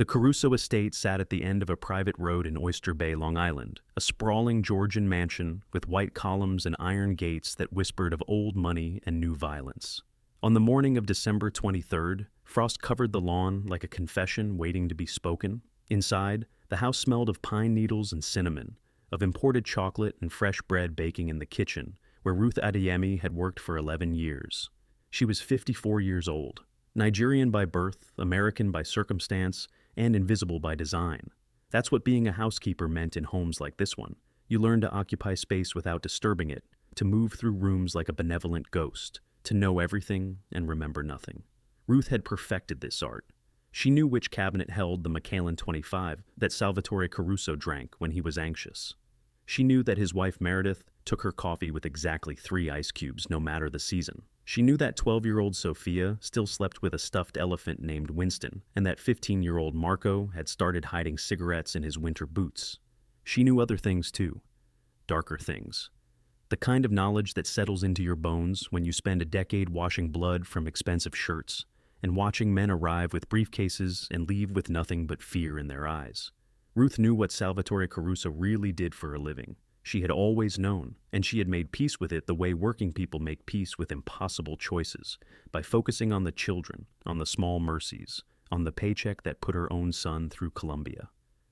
The Caruso estate sat at the end of a private road in Oyster Bay, Long Island, a sprawling Georgian mansion with white columns and iron gates that whispered of old money and new violence. On the morning of December 23rd, frost covered the lawn like a confession waiting to be spoken. Inside, the house smelled of pine needles and cinnamon, of imported chocolate and fresh bread baking in the kitchen, where Ruth Adeyemi had worked for 11 years. She was 54 years old, Nigerian by birth, American by circumstance, and invisible by design. That's what being a housekeeper meant in homes like this one. You learn to occupy space without disturbing it, to move through rooms like a benevolent ghost, to know everything and remember nothing. Ruth had perfected this art. She knew which cabinet held the Macallan 25 that Salvatore Caruso drank when he was anxious. She knew that his wife Meredith took her coffee with exactly 3 ice cubes, no matter the season. She knew that 12-year-old Sophia still slept with a stuffed elephant named Winston, and that 15-year-old Marco had started hiding cigarettes in his winter boots. She knew other things too, darker things. The kind of knowledge that settles into your bones when you spend a decade washing blood from expensive shirts and watching men arrive with briefcases and leave with nothing but fear in their eyes. Ruth knew what Salvatore Caruso really did for a living. She had always known, and she had made peace with it the way working people make peace with impossible choices, by focusing on the children, on the small mercies, on the paycheck that put her own son through Columbia.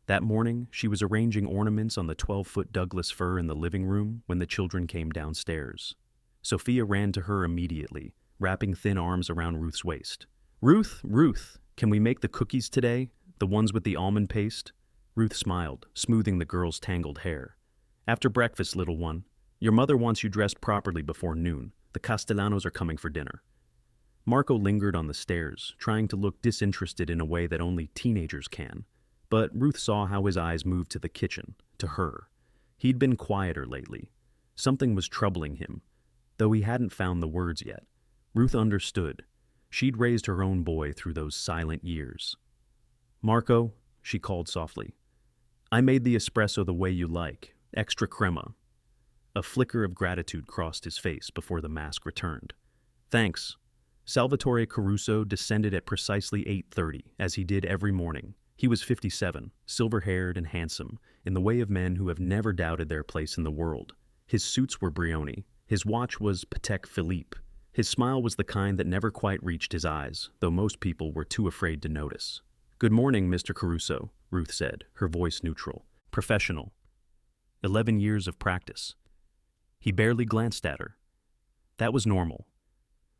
That morning, she was arranging ornaments on the 12-foot Douglas fir in the living room when the children came downstairs. Sophia ran to her immediately, wrapping thin arms around Ruth's waist. Ruth, can we make the cookies today? The ones with the almond paste?" Ruth smiled, smoothing the girl's tangled hair. "After breakfast, little one. Your mother wants you dressed properly before noon. The Castellanos are coming for dinner." Marco lingered on the stairs, trying to look disinterested in a way that only teenagers can. But Ruth saw how his eyes moved to the kitchen, to her. He'd been quieter lately. Something was troubling him, though he hadn't found the words yet. Ruth understood. She'd raised her own boy through those silent years. "Marco," she called softly, "I made the espresso the way you like, extra crema." A flicker of gratitude crossed his face before the mask returned. "Thanks." Salvatore Caruso descended at precisely 8:30, as he did every morning. He was 57, silver-haired and handsome, in the way of men who have never doubted their place in the world. His suits were Brioni. His watch was Patek Philippe. His smile was the kind that never quite reached his eyes, though most people were too afraid to notice. "Good morning, Mr. Caruso," Ruth said, her voice neutral. "Professional. 11 years of practice." He barely glanced at her. That was normal.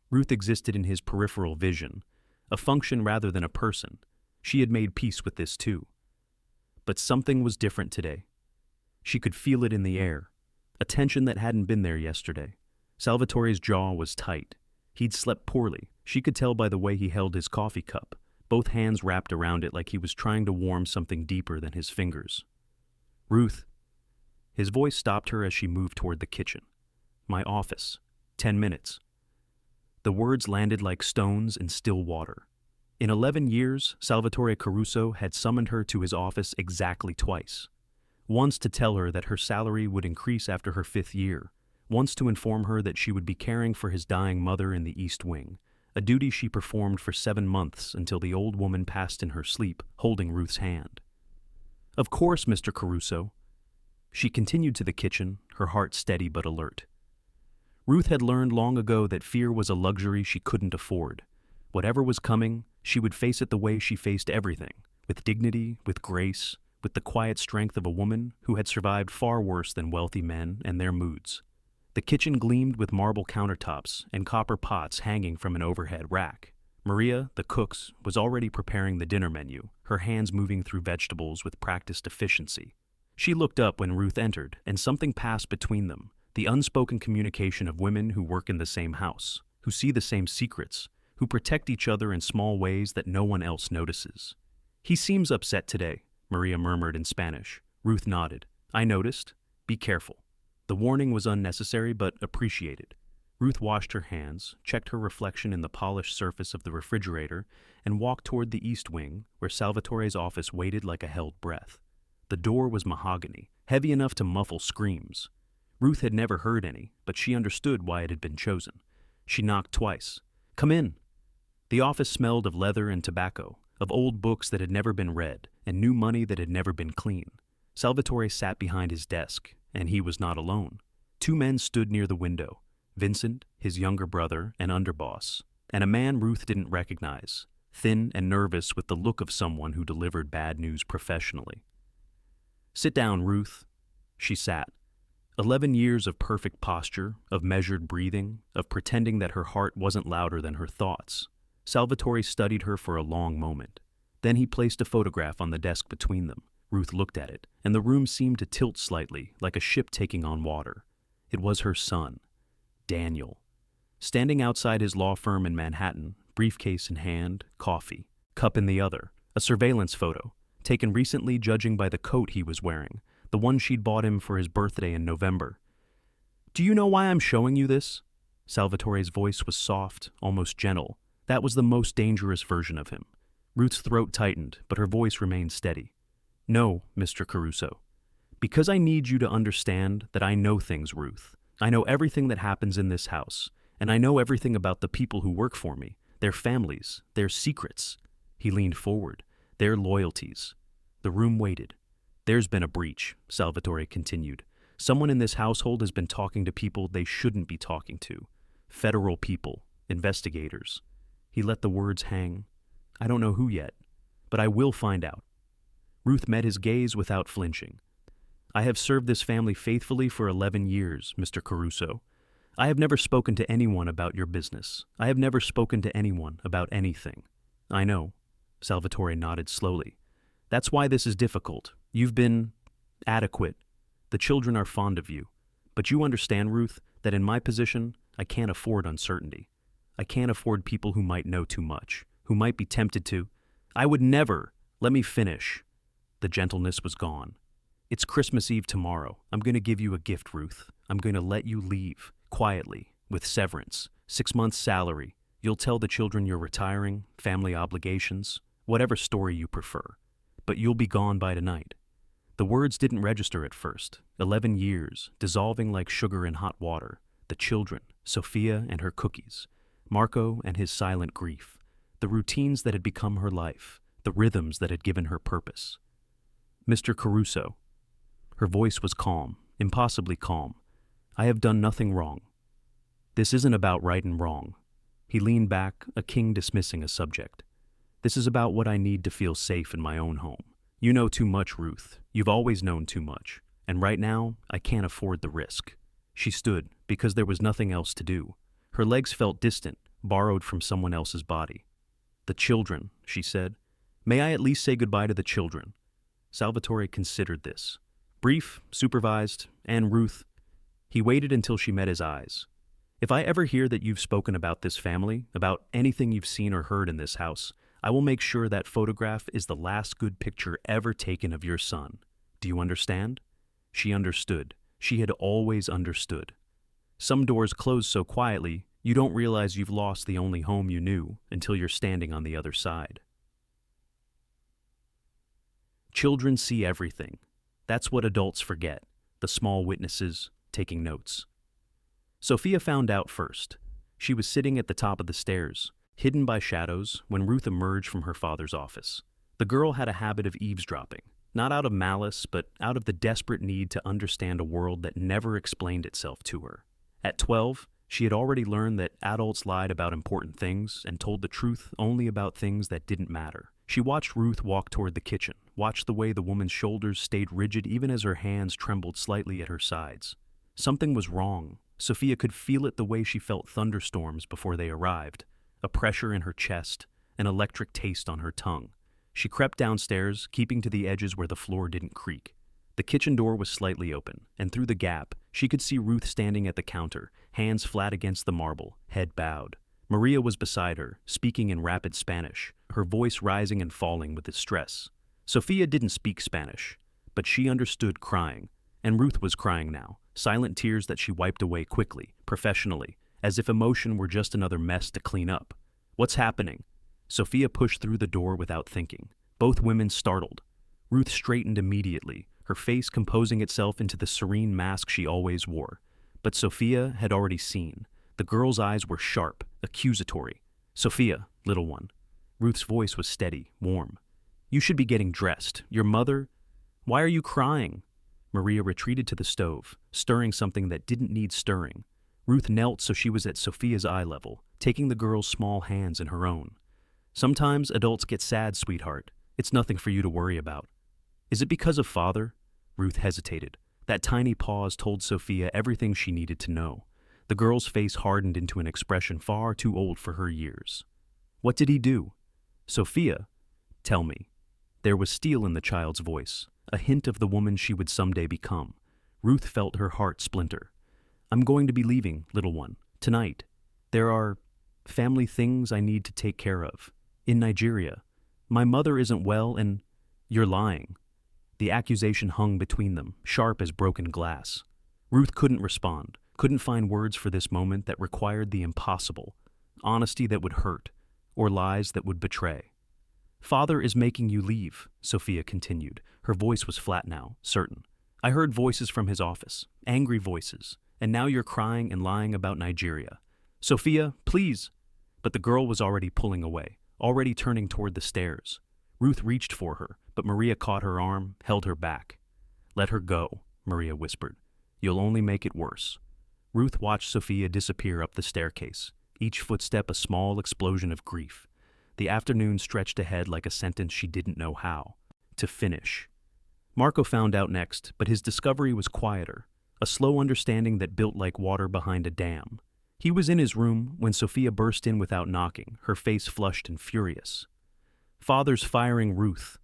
Ruth existed in his peripheral vision, a function rather than a person. She had made peace with this too. But something was different today. She could feel it in the air, a tension that hadn't been there yesterday. Salvatore's jaw was tight. He'd slept poorly. She could tell by the way he held his coffee cup, both hands wrapped around it like he was trying to warm something deeper than his fingers. "Ruth." His voice stopped her as she moved toward the kitchen. "My office. 10 minutes." The words landed like stones in still water. In 11 years, Salvatore Caruso had summoned her to his office exactly twice. Once to tell her that her salary would increase after her 5th year, once to inform her that she would be caring for his dying mother in the East Wing, a duty she performed for 7 months until the old woman passed in her sleep, holding Ruth's hand. "Of course, Mr. Caruso." She continued to the kitchen, her heart steady but alert. Ruth had learned long ago that fear was a luxury she couldn't afford. Whatever was coming, she would face it the way she faced everything, with dignity, with grace, with the quiet strength of a woman who had survived far worse than wealthy men and their moods. The kitchen gleamed with marble countertops and copper pots hanging from an overhead rack. Maria, the cook, was already preparing the dinner menu, her hands moving through vegetables with practiced efficiency. She looked up when Ruth entered, and something passed between them, the unspoken communication of women who work in the same house, who see the same secrets, who protect each other in small ways that no one else notices. "He seems upset today," Maria murmured in Spanish. Ruth nodded. "I noticed. Be careful." The warning was unnecessary but appreciated. Ruth washed her hands, checked her reflection in the polished surface of the refrigerator, and walked toward the East Wing, where Salvatore's office waited like a held breath. The door was mahogany, heavy enough to muffle screams. Ruth had never heard any, but she understood why it had been chosen. She knocked twice. "Come in." The office smelled of leather and tobacco, of old books that had never been read, and new money that had never been clean. Salvatore sat behind his desk, and he was not alone. Two men stood near the window, Vincent, his younger brother and underboss, and a man Ruth didn't recognize, thin and nervous with the look of someone who delivered bad news professionally. "Sit down, Ruth." She sat. 11 years of perfect posture, of measured breathing, of pretending that her heart wasn't louder than her thoughts. Salvatore studied her for a long moment. Then he placed a photograph on the desk between them. Ruth looked at it, and the room seemed to tilt slightly, like a ship taking on water. It was her son, Daniel. Standing outside his law firm in Manhattan, briefcase in hand, coffee, cup in the other, a surveillance photo, taken recently judging by the coat he was wearing, the one she'd bought him for his birthday in November. "Do you know why I'm showing you this?" Salvatore's voice was soft, almost gentle. That was the most dangerous version of him. Ruth's throat tightened, but her voice remained steady. "No, Mr. Caruso. Because I need you to understand that I know things, Ruth. I know everything that happens in this house, and I know everything about the people who work for me, their families, their secrets." He leaned forward. "Their loyalties." The room waited. "There's been a breach," Salvatore continued. "Someone in this household has been talking to people they shouldn't be talking to. Federal people, investigators." He let the words hang. "I don't know who yet, but I will find out." Ruth met his gaze without flinching. "I have served this family faithfully for 11 years, Mr. Caruso. I have never spoken to anyone about your business. I have never spoken to anyone about anything." "I know." Salvatore nodded slowly. "That's why this is difficult. You've been adequate. The children are fond of you. But you understand, Ruth, that in my position, I can't afford uncertainty. I can't afford people who might know too much, who might be tempted to. I would never. Let me finish." The gentleness was gone. "It's Christmas Eve tomorrow. I'm going to give you a gift, Ruth. I'm going to let you leave, quietly, with severance, 6 months' salary. You'll tell the children you're retiring, family obligations, whatever story you prefer. But you'll be gone by tonight." The words didn't register at first. 11 years, dissolving like sugar in hot water. The children, Sophia and her cookies, Marco and his silent grief, the routines that had become her life, the rhythms that had given her purpose. "Mr. Caruso." Her voice was calm, impossibly calm. "I have done nothing wrong. This isn't about right and wrong." He leaned back, a king dismissing a subject. "This is about what I need to feel safe in my own home. You know too much, Ruth. You've always known too much. And right now, I can't afford the risk." She stood, because there was nothing else to do. Her legs felt distant, borrowed from someone else's body. "The children," she said. "May I at least say goodbye to the children?" Salvatore considered this. Brief, supervised, and Ruth. He waited until she met his eyes. "If I ever hear that you've spoken about this family, about anything you've seen or heard in this house, I will make sure that photograph is the last good picture ever taken of your son. Do you understand?" She understood. She had always understood. Some doors close so quietly, you don't realize you've lost the only home you knew until you're standing on the other side. Children see everything. That's what adults forget, the small witnesses, taking notes. Sophia found out first. She was sitting at the top of the stairs, hidden by shadows, when Ruth emerged from her father's office. The girl had a habit of eavesdropping, not out of malice, but out of the desperate need to understand a world that never explained itself to her. At 12, she had already learned that adults lied about important things and told the truth only about things that didn't matter. She watched Ruth walk toward the kitchen, watched the way the woman's shoulders stayed rigid even as her hands trembled slightly at her sides. Something was wrong. Sophia could feel it the way she felt thunderstorms before they arrived, a pressure in her chest, an electric taste on her tongue. She crept downstairs, keeping to the edges where the floor didn't creak. The kitchen door was slightly open, and through the gap, she could see Ruth standing at the counter, hands flat against the marble, head bowed. Maria was beside her, speaking in rapid Spanish, her voice rising and falling with distress. Sophia didn't speak Spanish, but she understood crying, and Ruth was crying now, silent tears that she wiped away quickly, professionally, as if emotion were just another mess to clean up. "What's happening?" Sophia pushed through the door without thinking. Both women startled. Ruth straightened immediately, her face composing itself into the serene mask she always wore. But Sophia had already seen. The girl's eyes were sharp, accusatory. "Sophia, little one, Ruth's voice was steady, warm. "You should be getting dressed. Your mother—" "Why are you crying?" Maria retreated to the stove, stirring something that didn't need stirring. Ruth knelt so she was at Sophia's eye level, taking the girl's small hands in her own. "Sometimes adults get sad, sweetheart. It's nothing for you to worry about." "Is it because of father?" Ruth hesitated. That tiny pause told Sophia everything she needed to know. The girl's face hardened into an expression far too old for her years. "What did he do?" "Sophia, tell me." There was steel in the child's voice, a hint of the woman she would someday become. Ruth felt her heart splinter. "I'm going to be leaving, little one, tonight. There are family things I need to take care of. In Nigeria. My mother isn't well and—" "You're lying." The accusation hung between them, sharp as broken glass. Ruth couldn't respond, couldn't find words for this moment that required the impossible, honesty that would hurt, or lies that would betray. "Father is making you leave," Sophia continued. Her voice was flat now, certain. "I heard voices from his office, angry voices, and now you're crying and lying about Nigeria. Sophia, please!" But the girl was already pulling away, already turning toward the stairs. Ruth reached for her, but Maria caught her arm, held her back. "Let her go," Maria whispered. "You'll only make it worse." Ruth watched Sophia disappear up the staircase, each footstep a small explosion of grief. The afternoon stretched ahead like a sentence she didn't know how to finish. Marco found out next, but his discovery was quieter, a slow understanding that built like water behind a dam. He was in his room when Sophia burst in without knocking, her face flushed and furious. "Father's firing Ruth."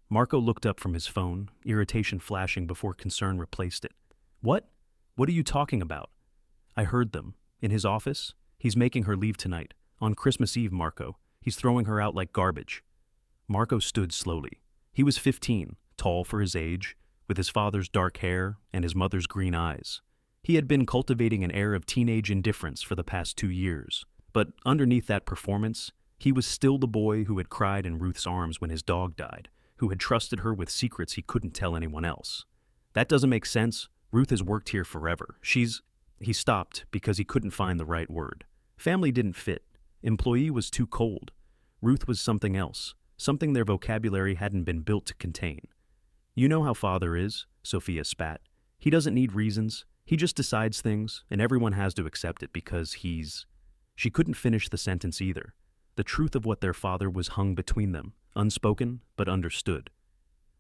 Marco looked up from his phone, irritation flashing before concern replaced it. "What? What are you talking about?" "I heard them. In his office? He's making her leave tonight. On Christmas Eve, Marco. He's throwing her out like garbage." Marco stood slowly. He was 15, tall for his age, with his father's dark hair and his mother's green eyes. He had been cultivating an air of teenage indifference for the past 2 years, but underneath that performance, he was still the boy who had cried in Ruth's arms when his dog died, who had trusted her with secrets he couldn't tell anyone else. "That doesn't make sense. Ruth has worked here forever. He stopped because he couldn't find the right word. Family didn't fit. Employee was too cold. Ruth was something else, something their vocabulary hadn't been built to contain. "You know how father is," Sophia spat. "He doesn't need reasons. He just decides things, and everyone has to accept it because he's—" She couldn't finish the sentence either. The truth of what their father was hung between them, unspoken but understood.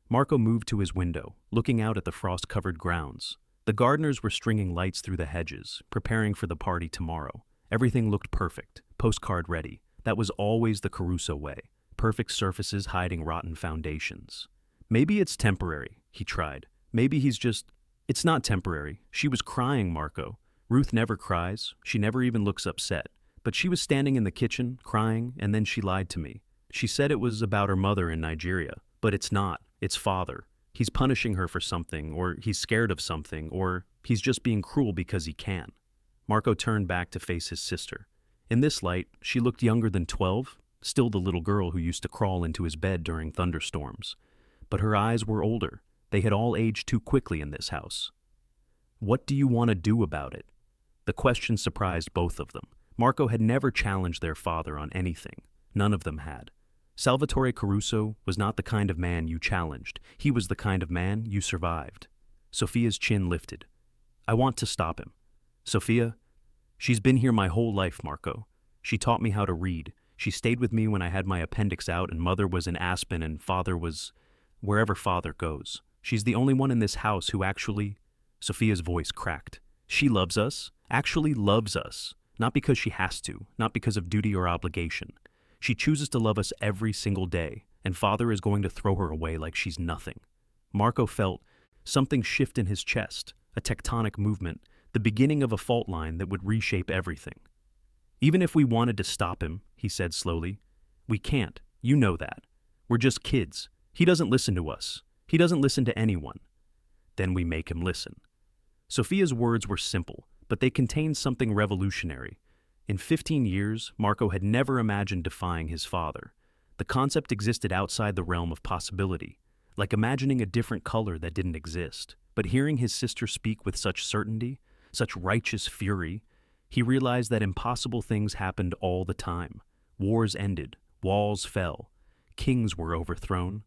Marco moved to his window, looking out at the frost-covered grounds. The gardeners were stringing lights through the hedges, preparing for the party tomorrow. Everything looked perfect, postcard ready. That was always the Caruso way. Perfect surfaces hiding rotten foundations. "Maybe it's temporary," he tried. "Maybe he's just—" "It's not temporary. She was crying, Marco. Ruth never cries. She never even looks upset. But she was standing in the kitchen, crying, and then she lied to me. She said it was about her mother in Nigeria. But it's not. It's father. He's punishing her for something, or he's scared of something, or he's just being cruel because he can." Marco turned back to face his sister. In this light, she looked younger than 12, still the little girl who used to crawl into his bed during thunderstorms. But her eyes were older. They had all aged too quickly in this house. "What do you want to do about it?" The question surprised both of them. Marco had never challenged their father on anything. None of them had. Salvatore Caruso was not the kind of man you challenged. He was the kind of man you survived. Sophia's chin lifted. "I want to stop him." "Sophia, she's been here my whole life, Marco. She taught me how to read. She stayed with me when I had my appendix out and mother was in Aspen and father was wherever father goes. She's the only one in this house who actually—" Sophia's voice cracked. "She loves us, actually loves us. Not because she has to, not because of duty or obligation. She chooses to love us every single day, and father is going to throw her away like she's nothing." Marco felt something shift in his chest, a tectonic movement, the beginning of a fault line that would reshape everything. "Even if we wanted to stop him," he said slowly, "we can't. You know that. We're just kids. He doesn't listen to us. He doesn't listen to anyone." "Then we make him listen." Sophia's words were simple, but they contained something revolutionary. In 15 years, Marco had never imagined defying his father. The concept existed outside the realm of possibility, like imagining a different color that didn't exist. But hearing his sister speak with such certainty, such righteous fury, he realized that impossible things happened all the time. Wars ended, Walls fell. Kings were overthrown.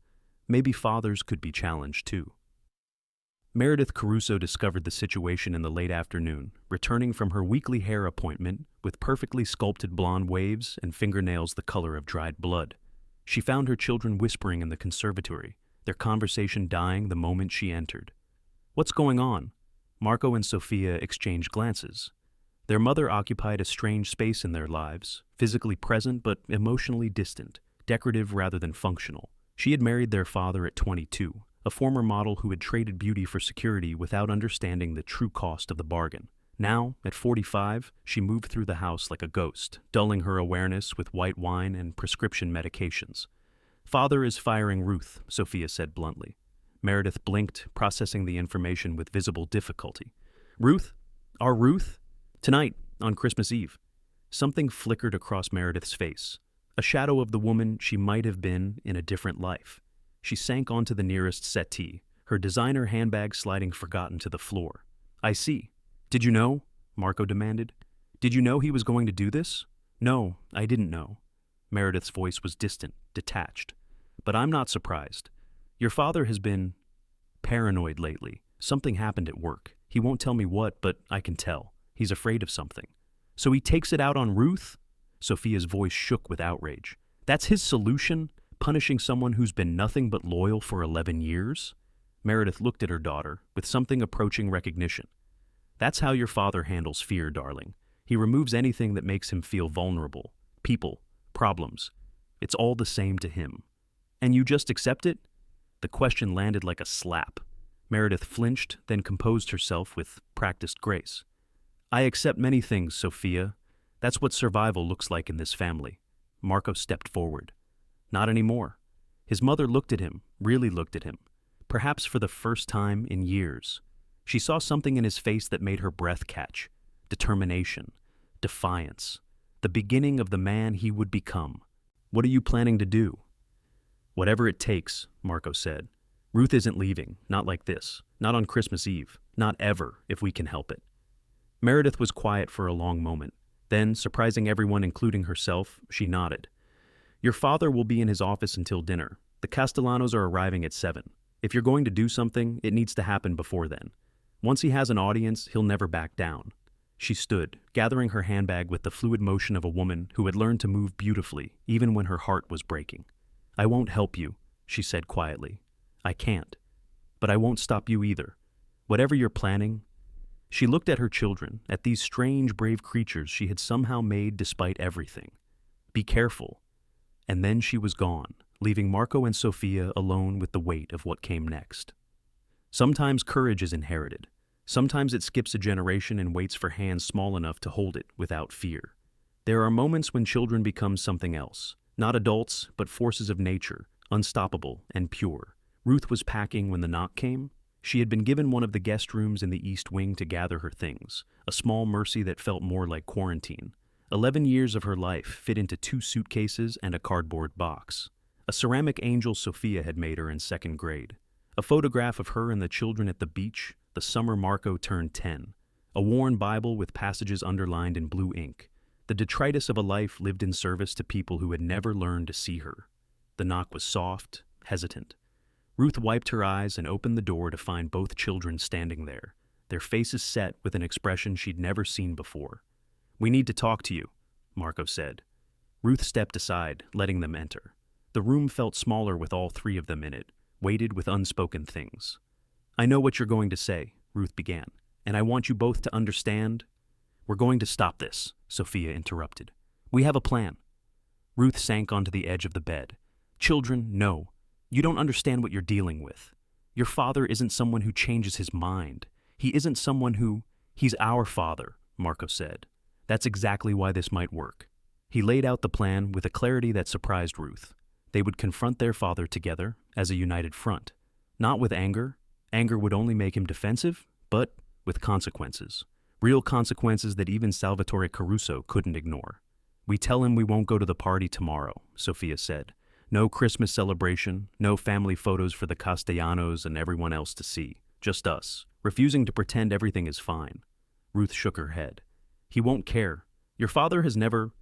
Maybe fathers could be challenged too. Meredith Caruso discovered the situation in the late afternoon, returning from her weekly hair appointment with perfectly sculpted blonde waves and fingernails the color of dried blood. She found her children whispering in the conservatory, their conversation dying the moment she entered. "What's going on?" Marco and Sophia exchanged glances. Their mother occupied a strange space in their lives, physically present but emotionally distant, decorative rather than functional. She had married their father at 22, a former model who had traded beauty for security without understanding the true cost of the bargain. Now, at 45, she moved through the house like a ghost, dulling her awareness with white wine and prescription medications. "Father is firing Ruth," Sophia said bluntly. Meredith blinked, processing the information with visible difficulty. "Ruth? Our Ruth? Tonight, on Christmas Eve." Something flickered across Meredith's face, a shadow of the woman she might have been in a different life. She sank onto the nearest settee, her designer handbag sliding forgotten to the floor. "I see. Did you know?" Marco demanded. "Did you know he was going to do this?" "No, I didn't know." Meredith's voice was distant, detached. "But I'm not surprised. Your father has been paranoid lately. Something happened at work. He won't tell me what, but I can tell. He's afraid of something. So he takes it out on Ruth?" Sophia's voice shook with outrage. "That's his solution? Punishing someone who's been nothing but loyal for 11 years? Meredith looked at her daughter with something approaching recognition. "That's how your father handles fear, darling. He removes anything that makes him feel vulnerable. People, problems. It's all the same to him. And you just accept it?" The question landed like a slap. Meredith flinched, then composed herself with practiced grace. "I accept many things, Sophia. That's what survival looks like in this family." Marco stepped forward. "Not anymore." His mother looked at him, really looked at him, perhaps for the first time in years. She saw something in his face that made her breath catch. Determination, defiance, the beginning of the man he would become. "What are you planning to do?" "Whatever it takes," Marco said. "Ruth isn't leaving, not like this, not on Christmas Eve, not ever, if we can help it." Meredith was quiet for a long moment. Then, surprising everyone including herself, she nodded. "Your father will be in his office until dinner. The Castellanos are arriving at 7. If you're going to do something, it needs to happen before then. Once he has an audience, he'll never back down." She stood, gathering her handbag with the fluid motion of a woman who had learned to move beautifully, even when her heart was breaking. "I won't help you," she said quietly. "I can't. But I won't stop you either. Whatever you're planning." She looked at her children, at these strange, brave creatures she had somehow made despite everything. "Be careful." And then she was gone, leaving Marco and Sophia alone with the weight of what came next. Sometimes courage is inherited. Sometimes it skips a generation and waits for hands small enough to hold it without fear. There are moments when children become something else, not adults, but forces of nature, unstoppable and pure. Ruth was packing when the knock came. She had been given one of the guest rooms in the East Wing to gather her things, a small mercy that felt more like quarantine. 11 years of her life fit into 2 suitcases and a cardboard box. A ceramic angel Sophia had made her in 2nd grade. A photograph of her and the children at the beach, the summer Marco turned 10. A worn Bible with passages underlined in blue ink. The detritus of a life lived in service to people who had never learned to see her. The knock was soft, hesitant. Ruth wiped her eyes and opened the door to find both children standing there, their faces set with an expression she'd never seen before. "We need to talk to you," Marco said. Ruth stepped aside, letting them enter. The room felt smaller with all 3 of them in it, weighted with unspoken things. "I know what you're going to say," Ruth began, "and I want you both to understand." "We're going to stop this," Sophia interrupted. "We have a plan." Ruth sank onto the edge of the bed. "Children, no. You don't understand what you're dealing with. Your father isn't someone who changes his mind. He isn't someone who... He's our father," Marco said. "That's exactly why this might work." He laid out the plan with a clarity that surprised Ruth. They would confront their father together as a united front. Not with anger. Anger would only make him defensive, but with consequences. Real consequences that even Salvatore Caruso couldn't ignore. "We tell him we won't go to the party tomorrow," Sophia said. "No Christmas celebration, no family photos for the Castellanos and everyone else to see. Just us, refusing to pretend everything is fine." Ruth shook her head. "He won't care. Your father has never...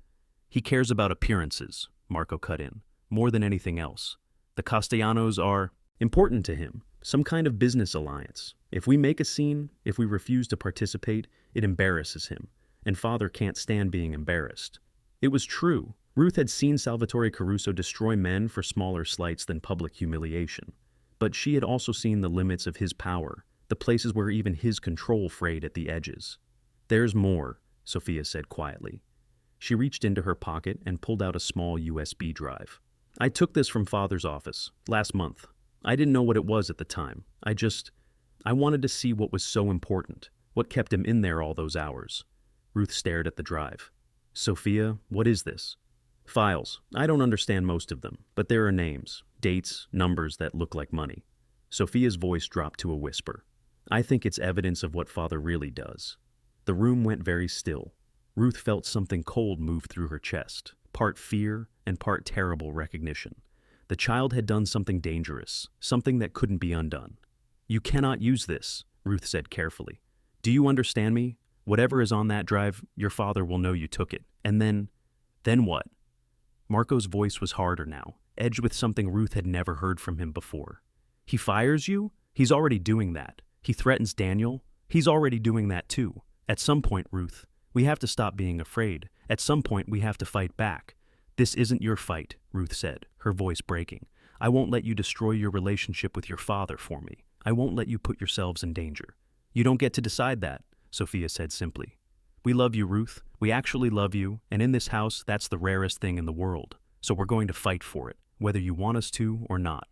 He cares about appearances," Marco cut in. More than anything else. The Castellanos are important to him. Some kind of business alliance. If we make a scene, if we refuse to participate, it embarrasses him. And Father can't stand being embarrassed. It was true. Ruth had seen Salvatore Caruso destroy men for smaller slights than public humiliation. But she had also seen the limits of his power, the places where even his control frayed at the edges. There's more, Sophia said quietly. She reached into her pocket and pulled out a small USB drive. I took this from Father's office, last month. I didn't know what it was at the time. I wanted to see what was so important, what kept him in there all those hours. Ruth stared at the drive. Sophia, what is this? Files. I don't understand most of them, but there are names, dates, numbers that look like money. Sophia's voice dropped to a whisper. I think it's evidence of what Father really does. The room went very still. Ruth felt something cold move through her chest, part fear and part terrible recognition. The child had done something dangerous, something that couldn't be undone. You cannot use this, Ruth said carefully. Do you understand me? Whatever is on that drive, your father will know you took it. And then what? Marco's voice was harder now, edged with something Ruth had never heard from him before. He fires you? He's already doing that. He threatens Daniel? He's already doing that too. At some point, Ruth, we have to stop being afraid. At some point, we have to fight back. This isn't your fight, Ruth said, her voice breaking. I won't let you destroy your relationship with your father for me. I won't let you put yourselves in danger. You don't get to decide that, Sophia said simply. We love you, Ruth. We actually love you, and in this house, that's the rarest thing in the world. So we're going to fight for it, whether you want us to or not.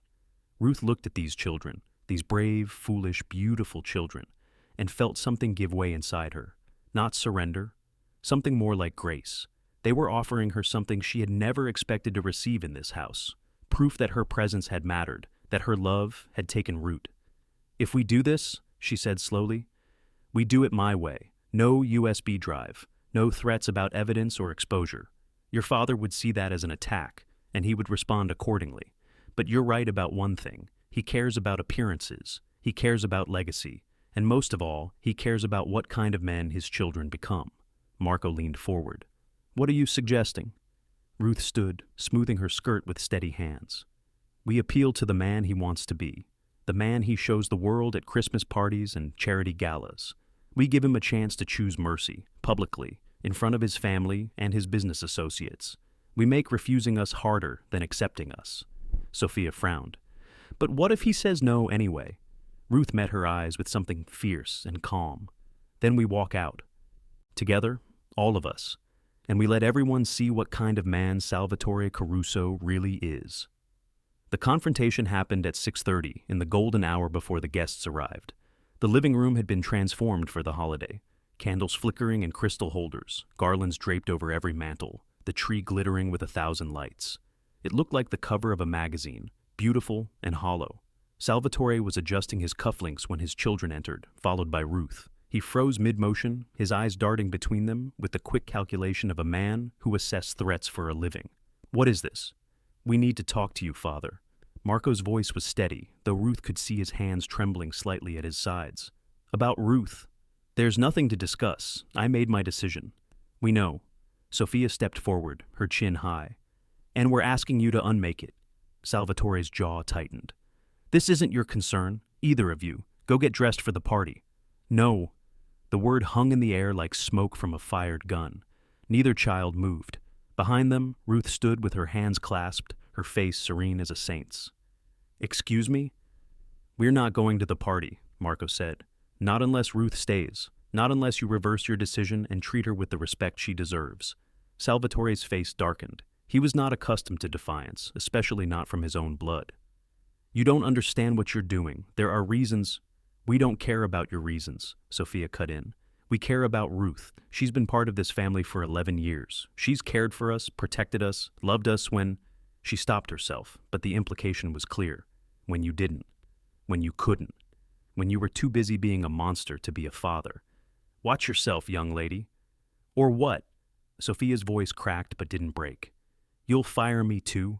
Ruth looked at these children, these brave, foolish, beautiful children, and felt something give way inside her. Not surrender, something more like grace. They were offering her something she had never expected to receive in this house. Proof that her presence had mattered, that her love had taken root. If we do this, she said slowly, we do it my way. No USB drive, no threats about evidence or exposure. Your father would see that as an attack, and he would respond accordingly. But you're right about one thing. He cares about appearances. He cares about legacy. And most of all, he cares about what kind of men his children become. Marco leaned forward. What are you suggesting? Ruth stood, smoothing her skirt with steady hands. We appeal to the man he wants to be, the man he shows the world at Christmas parties and charity galas. We give him a chance to choose mercy, publicly, in front of his family and his business associates. We make refusing us harder than accepting us. Sophia frowned. But what if he says no anyway? Ruth met her eyes with something fierce and calm. Then we walk out. Together, all of us. And we let everyone see what kind of man Salvatore Caruso really is. The confrontation happened at 6:30, in the golden hour before the guests arrived. The living room had been transformed for the holiday. Candles flickering in crystal holders, garlands draped over every mantel, the tree glittering with 1,000 lights. It looked like the cover of a magazine, beautiful and hollow. Salvatore was adjusting his cufflinks when his children entered, followed by Ruth. He froze mid-motion, his eyes darting between them with the quick calculation of a man who assessed threats for a living. What is this? We need to talk to you, Father. Marco's voice was steady, though Ruth could see his hands trembling slightly at his sides. About Ruth. There's nothing to discuss. I made my decision. We know. Sophia stepped forward, her chin high. And we're asking you to unmake it. Salvatore's jaw tightened. This isn't your concern, either of you. Go get dressed for the party. No. The word hung in the air like smoke from a fired gun. Neither child moved. Behind them, Ruth stood with her hands clasped, her face serene as a saint's. Excuse me? We're not going to the party, Marco said. Not unless Ruth stays. Not unless you reverse your decision and treat her with the respect she deserves. Salvatore's face darkened. He was not accustomed to defiance, especially not from his own blood. You don't understand what you're doing. There are reasons. We don't care about your reasons, Sophia cut in. We care about Ruth. She's been part of this family for 11 years. She's cared for us, protected us, loved us when... She stopped herself, but the implication was clear. When you didn't. When you couldn't. When you were too busy being a monster to be a father. Watch yourself, young lady. Or what? Sophia's voice cracked but didn't break. You'll fire me too?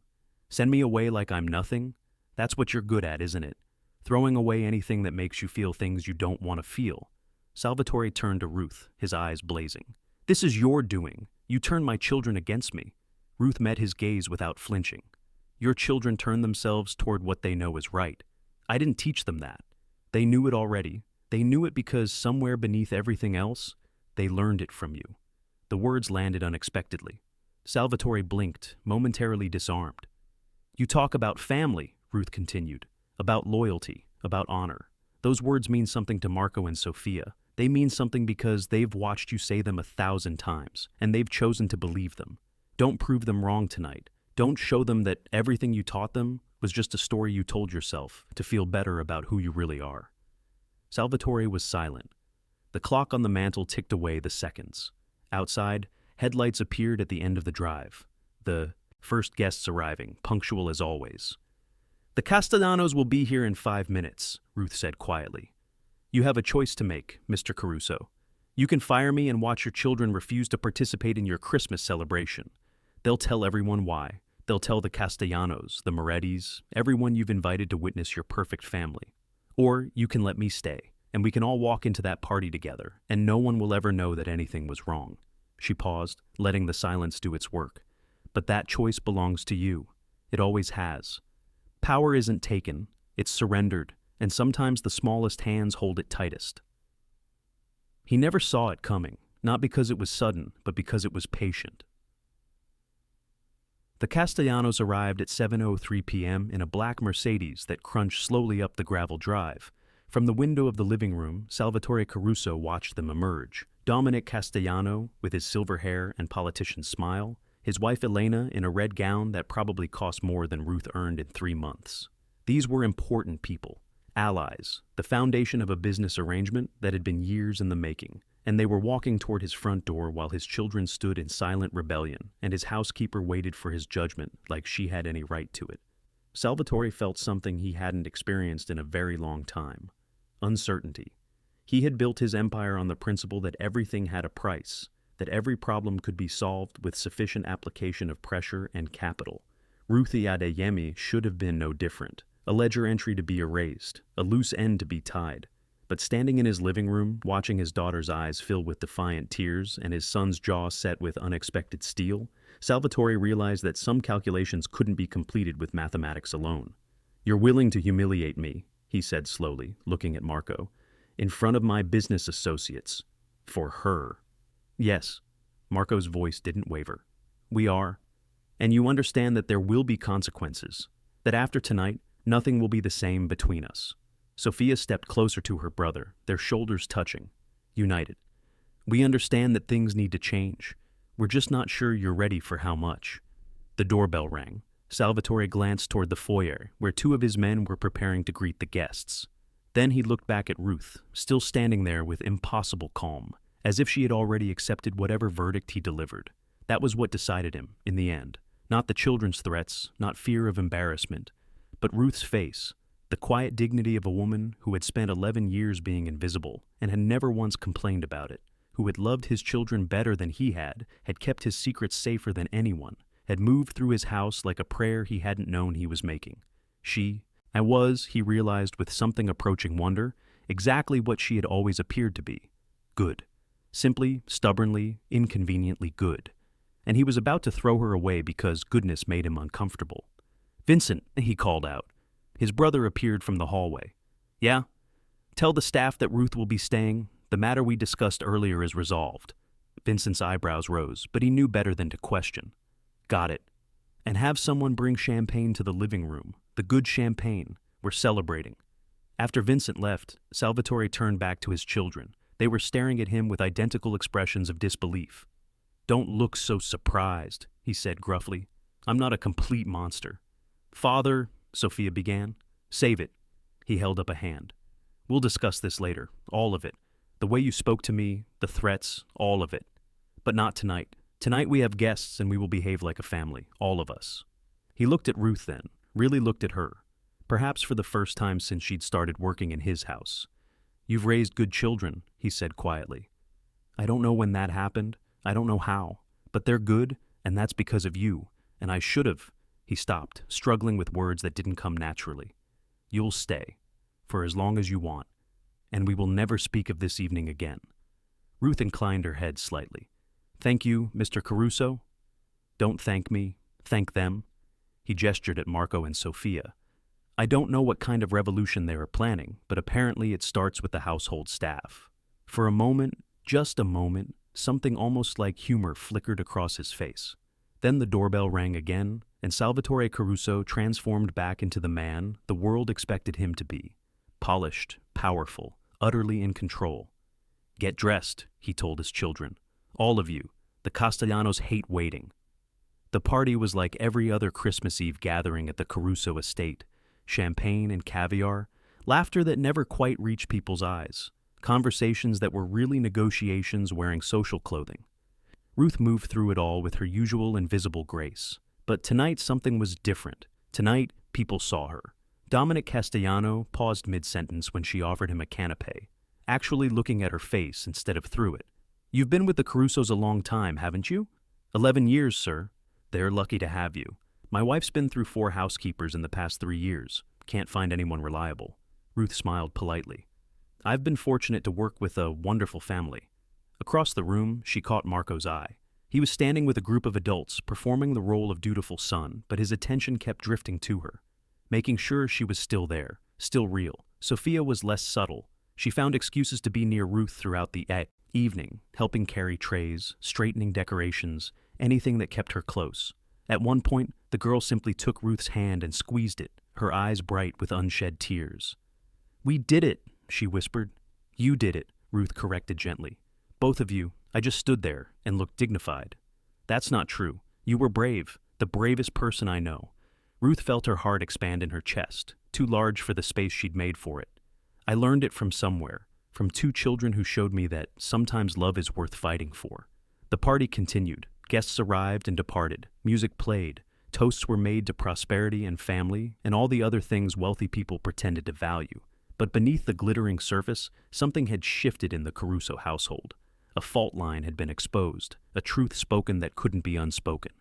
Send me away like I'm nothing? That's what you're good at, isn't it? Throwing away anything that makes you feel things you don't want to feel. Salvatore turned to Ruth, his eyes blazing. This is your doing. You turned my children against me. Ruth met his gaze without flinching. Your children turn themselves toward what they know is right. I didn't teach them that. They knew it already. They knew it because somewhere beneath everything else, they learned it from you. The words landed unexpectedly. Salvatore blinked, momentarily disarmed. You talk about family, Ruth continued, about loyalty, about honor. Those words mean something to Marco and Sophia. They mean something because they've watched you say them 1,000 times, and they've chosen to believe them. Don't prove them wrong tonight. Don't show them that everything you taught them was just a story you told yourself to feel better about who you really are. Salvatore was silent. The clock on the mantel ticked away the seconds. Outside, headlights appeared at the end of the drive. The first guests arriving, punctual as always. The Castellanos will be here in 5 minutes, Ruth said quietly. You have a choice to make, Mr. Caruso. You can fire me and watch your children refuse to participate in your Christmas celebration. They'll tell everyone why. They'll tell the Castellanos, the Morettis, everyone you've invited to witness your perfect family. Or you can let me stay, and we can all walk into that party together, and no one will ever know that anything was wrong. She paused, letting the silence do its work. But that choice belongs to you. It always has. Power isn't taken, it's surrendered, and sometimes the smallest hands hold it tightest. He never saw it coming, not because it was sudden, but because it was patient. The Castellanos arrived at 7:03 p.m. in a black Mercedes that crunched slowly up the gravel drive. From the window of the living room, Salvatore Caruso watched them emerge. Dominic Castellano, with his silver hair and politician smile, his wife Elena in a red gown that probably cost more than Ruth earned in 3 months. These were important people, allies, the foundation of a business arrangement that had been years in the making, and they were walking toward his front door while his children stood in silent rebellion, and his housekeeper waited for his judgment like she had any right to it. Salvatore felt something he hadn't experienced in a very long time: uncertainty. He had built his empire on the principle that everything had a price, that every problem could be solved with sufficient application of pressure and capital. Ruth Adeyemi should have been no different. A ledger entry to be erased, a loose end to be tied. But standing in his living room, watching his daughter's eyes fill with defiant tears and his son's jaw set with unexpected steel, Salvatore realized that some calculations couldn't be completed with mathematics alone. "You're willing to humiliate me," he said slowly, looking at Marco, "in front of my business associates. For her." "Yes." Marco's voice didn't waver. "We are. And you understand that there will be consequences, that after tonight, nothing will be the same between us." Sophia stepped closer to her brother, their shoulders touching, united. "We understand that things need to change. We're just not sure you're ready for how much." The doorbell rang. Salvatore glanced toward the foyer, where 2 of his men were preparing to greet the guests. Then he looked back at Ruth, still standing there with impossible calm, as if she had already accepted whatever verdict he delivered. That was what decided him, in the end. Not the children's threats, not fear of embarrassment, but Ruth's face, the quiet dignity of a woman who had spent 11 years being invisible and had never once complained about it, who had loved his children better than he had kept his secrets safer than anyone, had moved through his house like a prayer he hadn't known he was making. I was, he realized with something approaching wonder, exactly what she had always appeared to be: good. Simply, stubbornly, inconveniently good. And he was about to throw her away because goodness made him uncomfortable. "Vincent," he called out. His brother appeared from the hallway. "Yeah? Tell the staff that Ruth will be staying. The matter we discussed earlier is resolved." Vincent's eyebrows rose, but he knew better than to question. "Got it. And have someone bring champagne to the living room. The good champagne. We're celebrating." After Vincent left, Salvatore turned back to his children. They were staring at him with identical expressions of disbelief. "Don't look so surprised," he said gruffly. "I'm not a complete monster." "Father," Sophia began. "Save it." He held up a hand. "We'll discuss this later, all of it. The way you spoke to me, the threats, all of it. But not tonight. Tonight we have guests and we will behave like a family, all of us." He looked at Ruth then, really looked at her, perhaps for the first time since she'd started working in his house. "You've raised good children," he said quietly. "I don't know when that happened. I don't know how. But they're good, and that's because of you. And I should have." He stopped, struggling with words that didn't come naturally. "You'll stay, for as long as you want, and we will never speak of this evening again." Ruth inclined her head slightly. "Thank you, Mr. Caruso." Don't thank me, thank them." He gestured at Marco and Sophia. "I don't know what kind of revolution they are planning, but apparently it starts with the household staff." For a moment, just a moment, something almost like humor flickered across his face. Then the doorbell rang again, and Salvatore Caruso transformed back into the man the world expected him to be. Polished, powerful, utterly in control. "Get dressed," he told his children. "All of you. The Castellanos hate waiting." The party was like every other Christmas Eve gathering at the Caruso estate. Champagne and caviar, laughter that never quite reached people's eyes, conversations that were really negotiations wearing social clothing. Ruth moved through it all with her usual invisible grace. But tonight something was different. Tonight, people saw her. Dominic Castellano paused mid-sentence when she offered him a canapé, actually looking at her face instead of through it. "You've been with the Carusos a long time, haven't you?" 11 years, sir." "They're lucky to have you. My wife's been through 4 housekeepers in the past 3 years. Can't find anyone reliable." Ruth smiled politely. "I've been fortunate to work with a wonderful family." Across the room, she caught Marco's eye. He was standing with a group of adults, performing the role of dutiful son, but his attention kept drifting to her, making sure she was still there, still real. Sophia was less subtle. She found excuses to be near Ruth throughout the evening, helping carry trays, straightening decorations, anything that kept her close. At one point, the girl simply took Ruth's hand and squeezed it, her eyes bright with unshed tears. "We did it," she whispered. "You did it," Ruth corrected gently. "Both of you. I just stood there and looked dignified." "That's not true. You were brave, the bravest person I know." Ruth felt her heart expand in her chest, too large for the space she'd made for it. "I learned it from somewhere, from 2 children who showed me that sometimes love is worth fighting for." The party continued. Guests arrived and departed. Music played. Toasts were made to prosperity and family and all the other things wealthy people pretended to value. But beneath the glittering surface, something had shifted in the Caruso household. A fault line had been exposed, a truth spoken that couldn't be unspoken.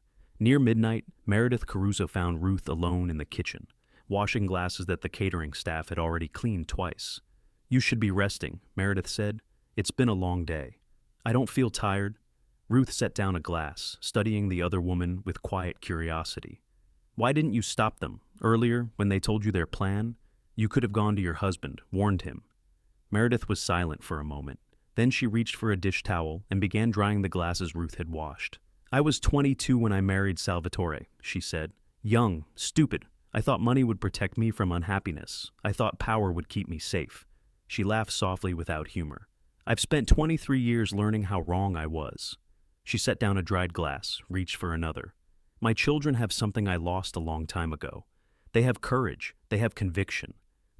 Near midnight, Meredith Caruso found Ruth alone in the kitchen, washing glasses that the catering staff had already cleaned twice. "You should be resting," Meredith said. "It's been a long day." "I don't feel tired." Ruth set down a glass, studying the other woman with quiet curiosity. "Why didn't you stop them? Earlier, when they told you their plan? You could have gone to your husband, warned him." Meredith was silent for a moment. Then she reached for a dish towel and began drying the glasses Ruth had washed. "I was 22 when I married Salvatore," she said. "Young, stupid. I thought money would protect me from unhappiness. I thought power would keep me safe." She laughed softly without humor. "I've spent 23 years learning how wrong I was." She set down a dried glass, reached for another. "My children have something I lost a long time ago. They have courage. They have conviction.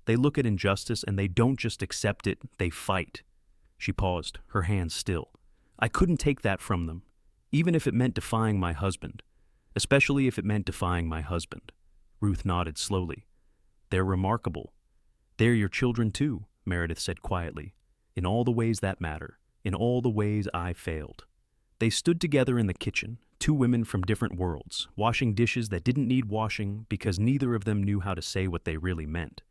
They look at injustice and they don't just accept it, they fight." She paused, her hands still. "I couldn't take that from them, even if it meant defying my husband. Especially if it meant defying my husband." Ruth nodded slowly. "They're remarkable." "They're your children too," Meredith said quietly. "In all the ways that matter, in all the ways I failed." They stood together in the kitchen, 2 women from different worlds, washing dishes that didn't need washing because neither of them knew how to say what they really meant.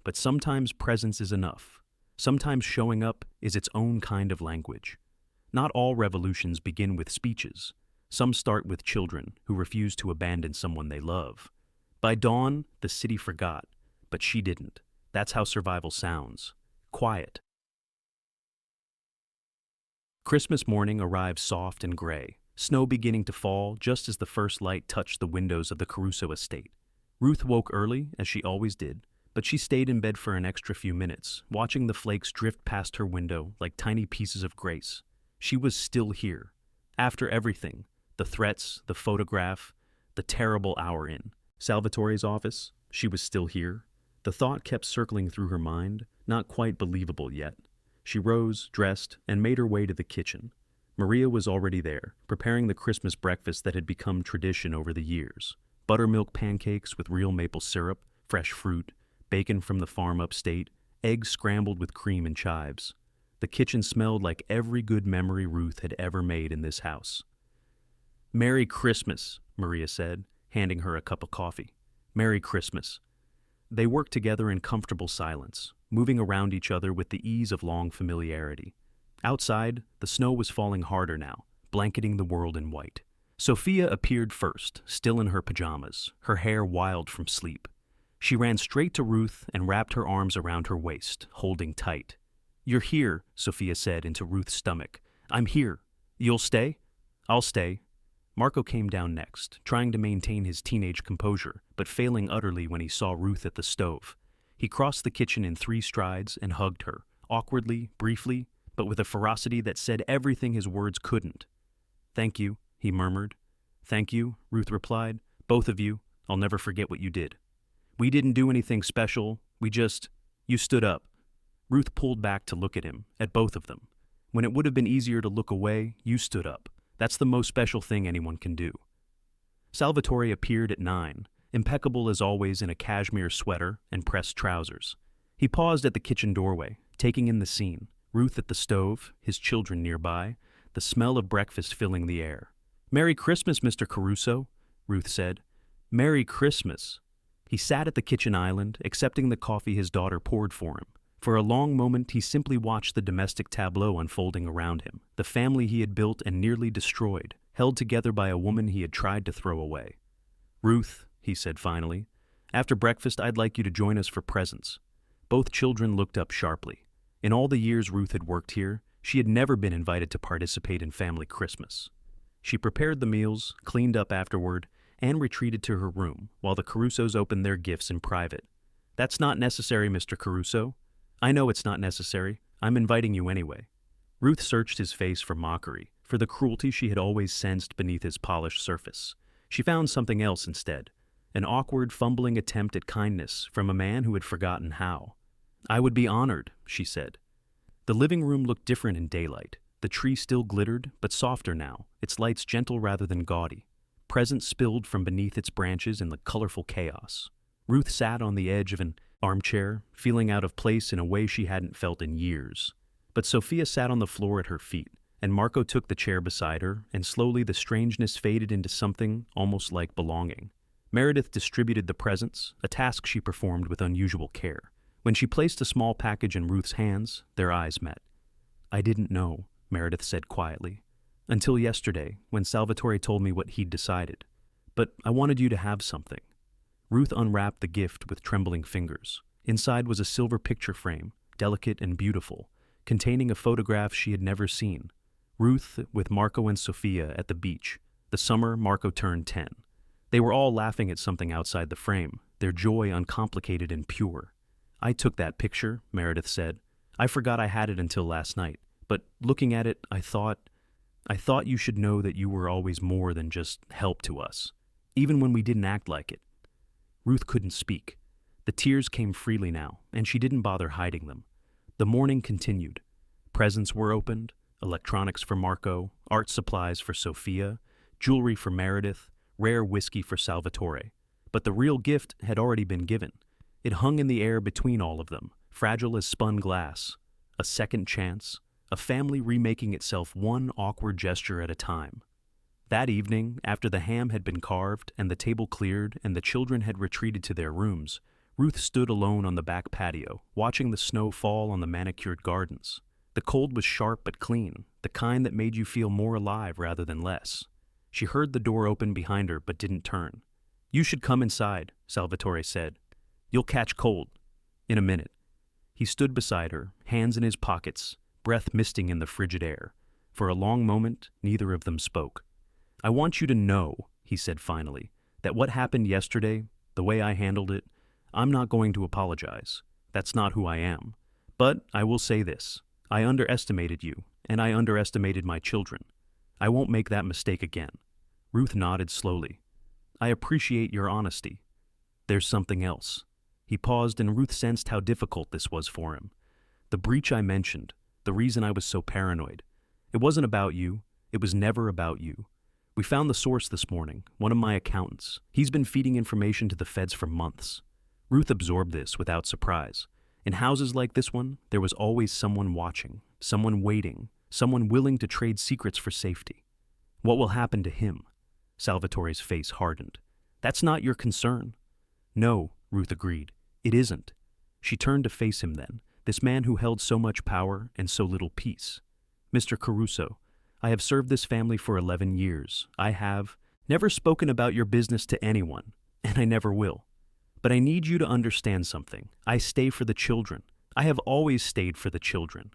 But sometimes presence is enough. Sometimes showing up is its own kind of language. Not all revolutions begin with speeches. Some start with children who refuse to abandon someone they love. By dawn, the city forgot, but she didn't. That's how survival sounds. Quiet. Christmas morning arrived soft and gray, snow beginning to fall just as the first light touched the windows of the Caruso estate. Ruth woke early, as she always did, but she stayed in bed for an extra few minutes, watching the flakes drift past her window like tiny pieces of grace. She was still here. After everything, the threats, the photograph, the terrible hour in Salvatore's office, she was still here. The thought kept circling through her mind, not quite believable yet. She rose, dressed, and made her way to the kitchen. Maria was already there, preparing the Christmas breakfast that had become tradition over the years. Buttermilk pancakes with real maple syrup, fresh fruit, bacon from the farm upstate, eggs scrambled with cream and chives. The kitchen smelled like every good memory Ruth had ever made in this house. "Merry Christmas," Maria said, handing her a cup of coffee. "Merry Christmas." They worked together in comfortable silence, moving around each other with the ease of long familiarity. Outside, the snow was falling harder now, blanketing the world in white. Sophia appeared first, still in her pajamas, her hair wild from sleep. She ran straight to Ruth and wrapped her arms around her waist, holding tight. "You're here," Sophia said into Ruth's stomach. "I'm here. You'll stay?" "I'll stay." Marco came down next, trying to maintain his teenage composure, but failing utterly when he saw Ruth at the stove. He crossed the kitchen in 3 strides and hugged her, awkwardly, briefly, but with a ferocity that said everything his words couldn't. "Thank you," he murmured. "Thank you," Ruth replied. "Both of you. I'll never forget what you did." "We didn't do anything special. You stood up." Ruth pulled back to look at him, at both of them. "When it would have been easier to look away, you stood up. That's the most special thing anyone can do." Salvatore appeared at 9, impeccable as always in a cashmere sweater and pressed trousers. He paused at the kitchen doorway, taking in the scene, Ruth at the stove, his children nearby, the smell of breakfast filling the air. "Merry Christmas, Mr. Caruso," Ruth said. "Merry Christmas." He sat at the kitchen island, accepting the coffee his daughter poured for him. For a long moment, he simply watched the domestic tableau unfolding around him, the family he had built and nearly destroyed, held together by a woman he had tried to throw away. "Ruth," he said finally, "after breakfast I'd like you to join us for presents." Both children looked up sharply. In all the years Ruth had worked here, she had never been invited to participate in family Christmas. She prepared the meals, cleaned up afterward, and retreated to her room while the Carusos opened their gifts in private. "That's not necessary, Mr. Caruso." "I know it's not necessary. I'm inviting you anyway." Ruth searched his face for mockery, for the cruelty she had always sensed beneath his polished surface. She found something else instead, an awkward, fumbling attempt at kindness from a man who had forgotten how. "I would be honored," she said. The living room looked different in daylight. The tree still glittered, but softer now, its lights gentle rather than gaudy. Presents spilled from beneath its branches in the colorful chaos. Ruth sat on the edge of an armchair, feeling out of place in a way she hadn't felt in years. But Sophia sat on the floor at her feet, and Marco took the chair beside her, and slowly the strangeness faded into something almost like belonging. Meredith distributed the presents, a task she performed with unusual care. When she placed a small package in Ruth's hands, their eyes met. "I didn't know," Meredith said quietly, "until yesterday, when Salvatore told me what he'd decided. But I wanted you to have something." Ruth unwrapped the gift with trembling fingers. Inside was a silver picture frame, delicate and beautiful, containing a photograph she had never seen. Ruth with Marco and Sophia at the beach, the summer Marco turned 10. They were all laughing at something outside the frame, their joy uncomplicated and pure. "I took that picture," Meredith said. "I forgot I had it until last night, but looking at it, I thought you should know that you were always more than just help to us, even when we didn't act like it." Ruth couldn't speak. The tears came freely now, and she didn't bother hiding them. The morning continued. Presents were opened, electronics for Marco, art supplies for Sophia, jewelry for Meredith, rare whiskey for Salvatore. But the real gift had already been given. It hung in the air between all of them, fragile as spun glass. A second chance, a family remaking itself one awkward gesture at a time. That evening, after the ham had been carved and the table cleared and the children had retreated to their rooms, Ruth stood alone on the back patio, watching the snow fall on the manicured gardens. The cold was sharp but clean, the kind that made you feel more alive rather than less. She heard the door open behind her but didn't turn. "You should come inside," Salvatore said. "You'll catch cold." "In a minute." He stood beside her, hands in his pockets, breath misting in the frigid air. For a long moment, neither of them spoke. "I want you to know," he said finally, "that what happened yesterday, the way I handled it, I'm not going to apologize. That's not who I am. But I will say this. I underestimated you, and I underestimated my children. I won't make that mistake again." Ruth nodded slowly. "I appreciate your honesty. There's something else." He paused, and Ruth sensed how difficult this was for him. "The breach I mentioned, the reason I was so paranoid. It wasn't about you. It was never about you. We found the source this morning, one of my accountants. He's been feeding information to the feds for months." Ruth absorbed this without surprise. In houses like this one, there was always someone watching, someone waiting, someone willing to trade secrets for safety. "What will happen to him?" Salvatore's face hardened. "That's not your concern." "No," Ruth agreed. "It isn't." She turned to face him then, this man who held so much power and so little peace. "Mr. Caruso, I have served this family for 11 years. I have never spoken about your business to anyone, and I never will. But I need you to understand something. I stay for the children. I have always stayed for the children.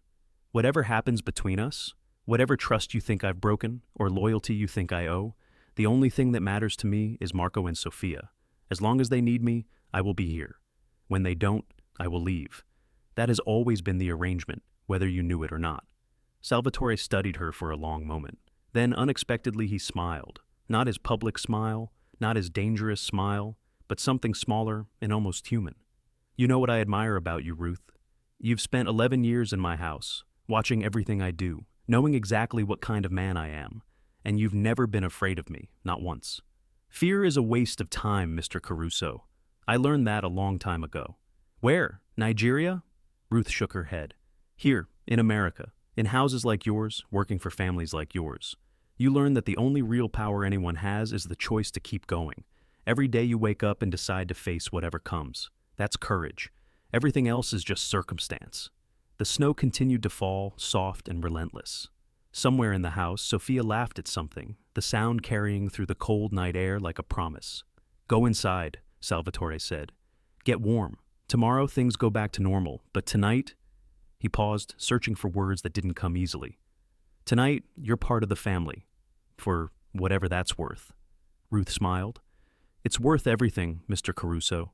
Whatever happens between us, whatever trust you think I've broken or loyalty you think I owe, the only thing that matters to me is Marco and Sophia. As long as they need me, I will be here. When they don't, I will leave. That has always been the arrangement, whether you knew it or not. Salvatore studied her for a long moment. Then unexpectedly he smiled. Not his public smile, not his dangerous smile, but something smaller and almost human. You know what I admire about you, Ruth? You've spent 11 years in my house, watching everything I do, knowing exactly what kind of man I am, and you've never been afraid of me, not once. Fear is a waste of time, Mr. Caruso. I learned that a long time ago. Where? Nigeria? Ruth shook her head. Here, in America, in houses like yours, working for families like yours. You learn that the only real power anyone has is the choice to keep going. Every day you wake up and decide to face whatever comes. That's courage. Everything else is just circumstance. The snow continued to fall, soft and relentless. Somewhere in the house, Sophia laughed at something, the sound carrying through the cold night air like a promise. Go inside, Salvatore said. Get warm. Tomorrow things go back to normal, but tonight... He paused, searching for words that didn't come easily. Tonight, you're part of the family. For whatever that's worth. Ruth smiled. It's worth everything, Mr. Caruso.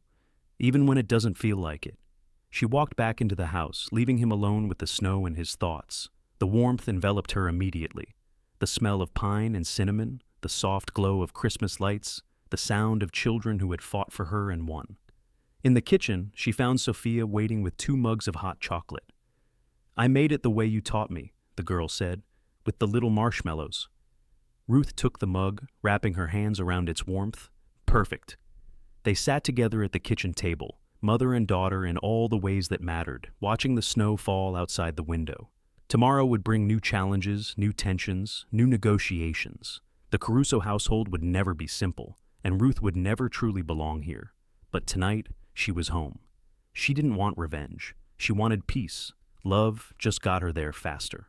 Even when it doesn't feel like it. She walked back into the house, leaving him alone with the snow and his thoughts. The warmth enveloped her immediately. The smell of pine and cinnamon, the soft glow of Christmas lights, the sound of children who had fought for her and won. In the kitchen, she found Sophia waiting with 2 mugs of hot chocolate. I made it the way you taught me, the girl said, with the little marshmallows. Ruth took the mug, wrapping her hands around its warmth. Perfect. They sat together at the kitchen table, mother and daughter in all the ways that mattered, watching the snow fall outside the window. Tomorrow would bring new challenges, new tensions, new negotiations. The Caruso household would never be simple, and Ruth would never truly belong here. But tonight, she was home. She didn't want revenge. She wanted peace. Love just got her there faster.